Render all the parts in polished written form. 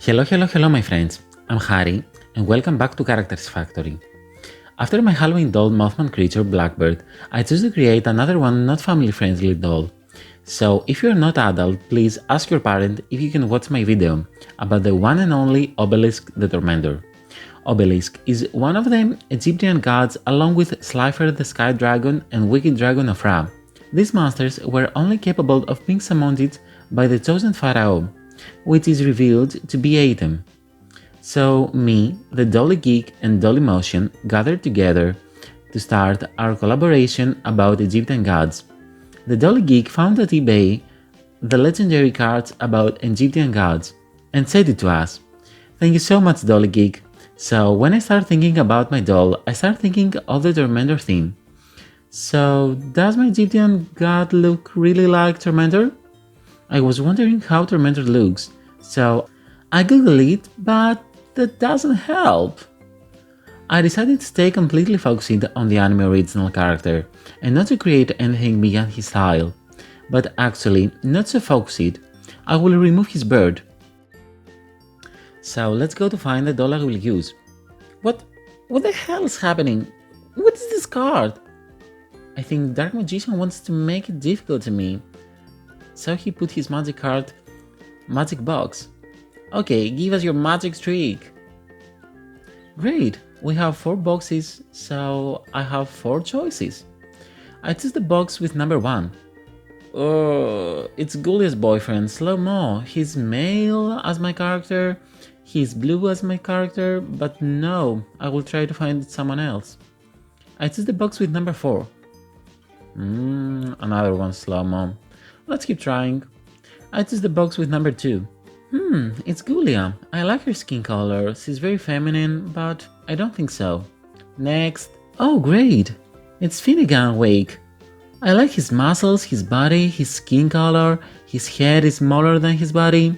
Hello my friends, I'm Harry and welcome back to Characters Factory. After my Halloween doll Mothman creature Blackbird, I chose to create another one not family friendly doll. So if you're not adult, please ask your parent if you can watch my video about the one and only Obelisk the Tormentor. Obelisk is one of the Egyptian gods along with Slifer the Sky Dragon and Wicked Dragon of Ra. These monsters were only capable of being summoned by the chosen pharaoh, which is revealed to be Atem. So me, the Dolly Geek and DollMotion gathered together to start our collaboration about Egyptian gods. The Dolly Geek found at eBay the legendary cards about Egyptian gods and sent it to us. Thank you so much, Dolly Geek. So when I start thinking about my doll, I start thinking of the Tormentor theme. So does my Egyptian god look really like Tormentor? I was wondering how Tormentor looks, so I googled it, but that doesn't help. I decided to stay completely focused on the anime original character and not to create anything beyond his style. But actually, not so focused, I will remove his bird. So let's go to find the doll I will use. What the hell is happening? What is this card? I think Dark Magician wants to make it difficult to me. So he put his magic card, magic box. Okay, give us your magic trick. Great, we have 4 boxes, so I have 4 choices. I choose the box with number 1. Oh, it's Gulia's boyfriend, Slow-Mo. He's male as my character, he's blue as my character, but no, I will try to find someone else. I choose the box with number 4. Another one, Slow-Mo. Let's keep trying. I choose the box with number 2. It's Gulia. I like her skin color. She's very feminine, but I don't think so. Next. Oh, great! It's Finnegan Wake. I like his muscles, his body, his skin color. His head is smaller than his body.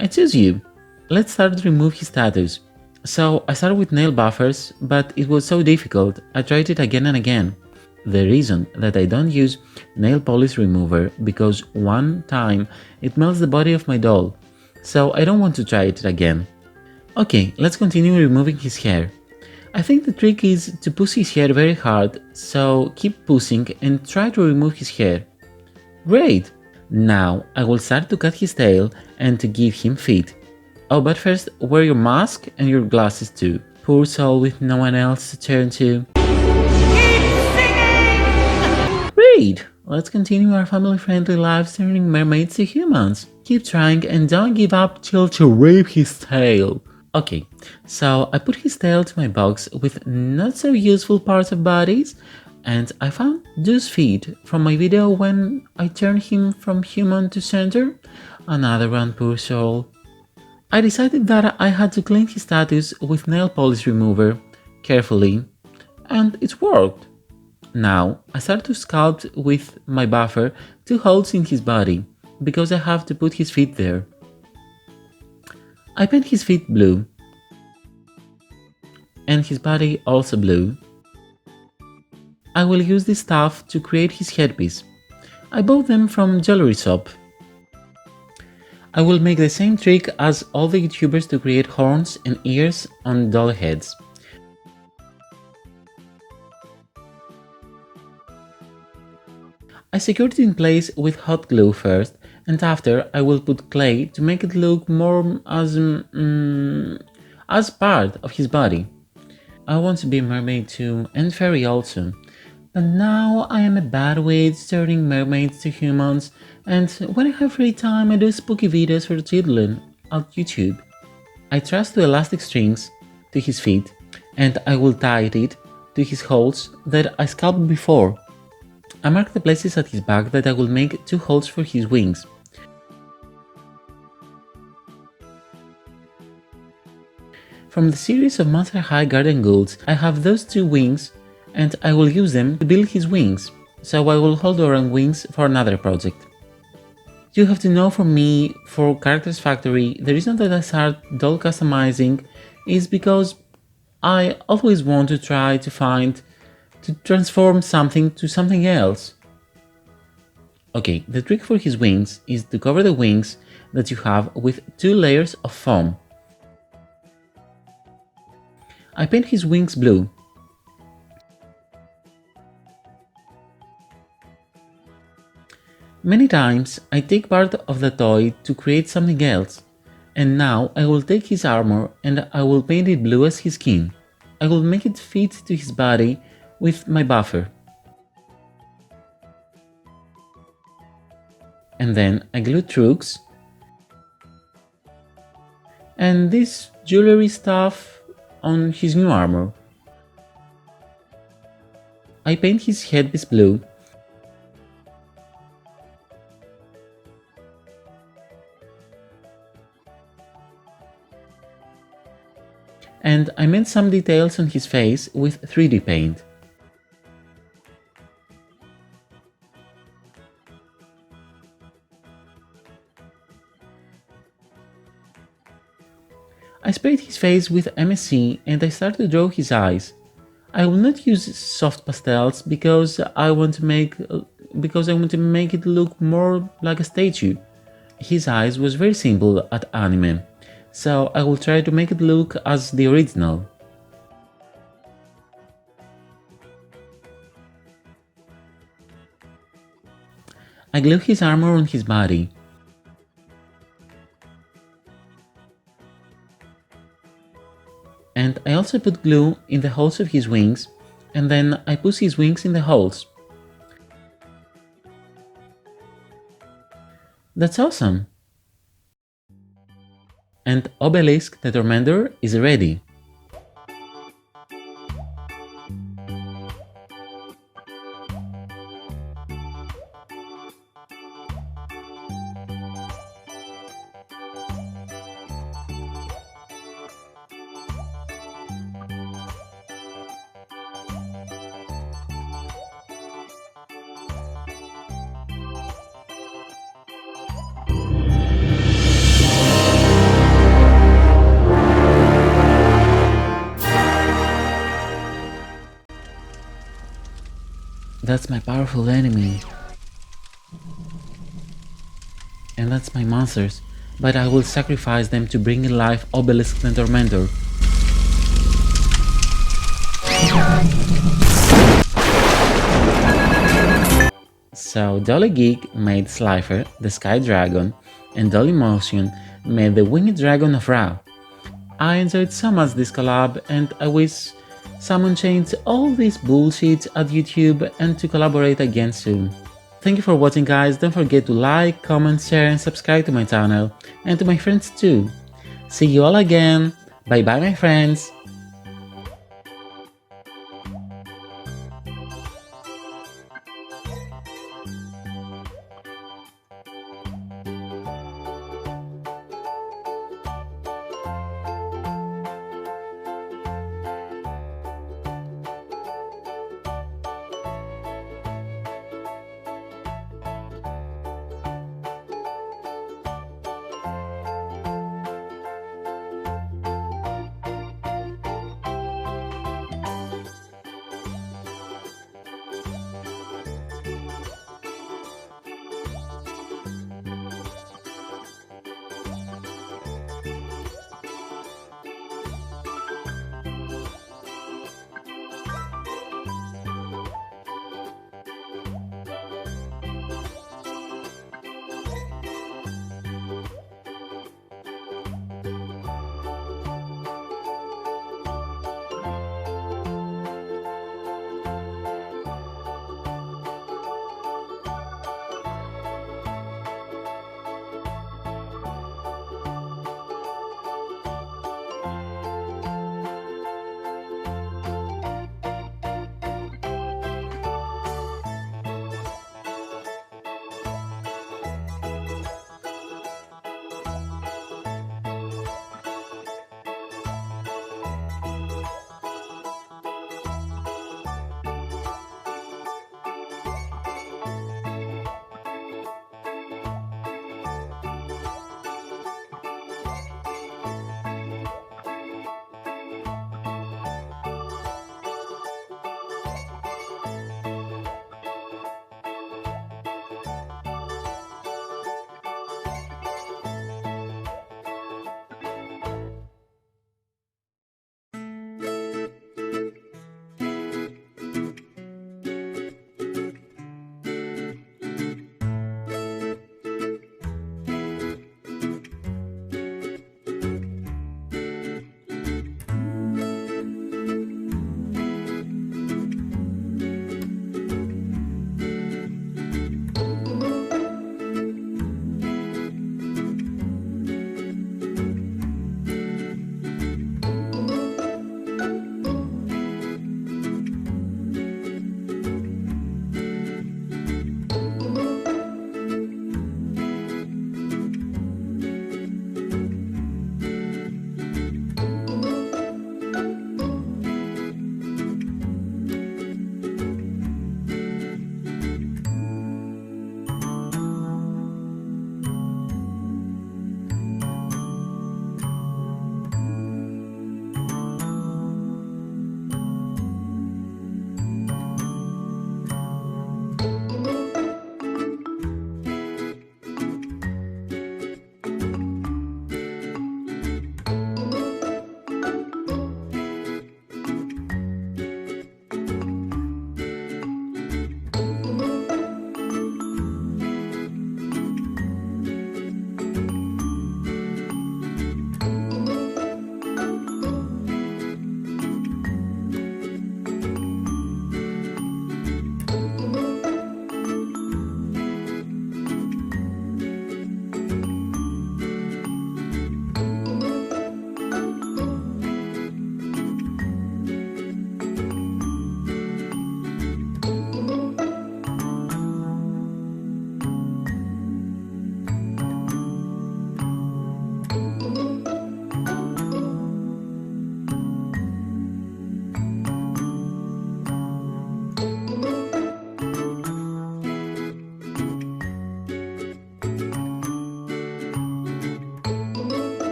I choose you. Let's start to remove his tattoos. So I started with nail buffers, but it was so difficult. I tried it again and again. The reason that I don't use nail polish remover because one time it melts the body of my doll, so I don't want to try it again. Okay, let's continue removing his hair. I think the trick is to push his hair very hard, so keep pushing and try to remove his hair. Great! Now I will start to cut his tail and to give him feet. Oh, but first wear your mask and your glasses too. Poor soul with no one else to turn to. Great! Let's continue our family-friendly lives turning mermaids to humans. Keep trying and don't give up till to rip his tail. Okay, so I put his tail to my box with not so useful parts of bodies, and I found those feet from my video when I turned him from human to centaur. Another one, poor soul. I decided that I had to clean his tattoos with nail polish remover, carefully, and it worked. Now, I start to sculpt with my buffer 2 holes in his body, because I have to put his feet there. I paint his feet blue, and his body also blue. I will use this stuff to create his headpiece. I bought them from jewelry shop. I will make the same trick as all the YouTubers to create horns and ears on doll heads. I secured it in place with hot glue first, and after I will put clay to make it look more as part of his body. I want to be a mermaid too, and fairy also, but now I am a bad with turning mermaids to humans, and when I have free time I do spooky videos for children on YouTube. I trust 2 elastic strings to his feet, and I will tie it to his holes that I sculpted before. I mark the places at his back that I will make 2 holes for his wings. From the series of Monster High Garden Ghouls, I have those 2 wings and I will use them to build his wings, so I will hold on wings for another project. You have to know from me, for Characters Factory, the reason that I start doll customizing is because I always want to try to transform something to something else. Okay, the trick for his wings is to cover the wings that you have with 2 layers of foam. I paint his wings blue. Many times I take part of the toy to create something else, and now I will take his armor and I will paint it blue as his skin. I will make it fit to his body with my buffer. And then I glue Trooks and this jewelry stuff on his new armor. I paint his headpiece blue. And I made some details on his face with 3D paint. I sprayed his face with MSC and I started to draw his eyes. I will not use soft pastels because I want to make it look more like a statue. His eyes was very simple at anime, so I will try to make it look as the original. I glue his armor on his body. And I also put glue in the holes of his wings, and then I push his wings in the holes. That's awesome! And Obelisk the Tormentor is ready. That's my powerful enemy. And that's my monsters, but I will sacrifice them to bring in life Obelisk the Tormentor. So Dolly Geek made Slifer, the Sky Dragon, and DollMotion made the Winged Dragon of Ra. I enjoyed so much this collab and I wish someone changed all this bullshit at YouTube and to collaborate again soon. Thank you for watching guys, don't forget to like, comment, share and subscribe to my channel and to my friends too. See you all again, bye bye my friends.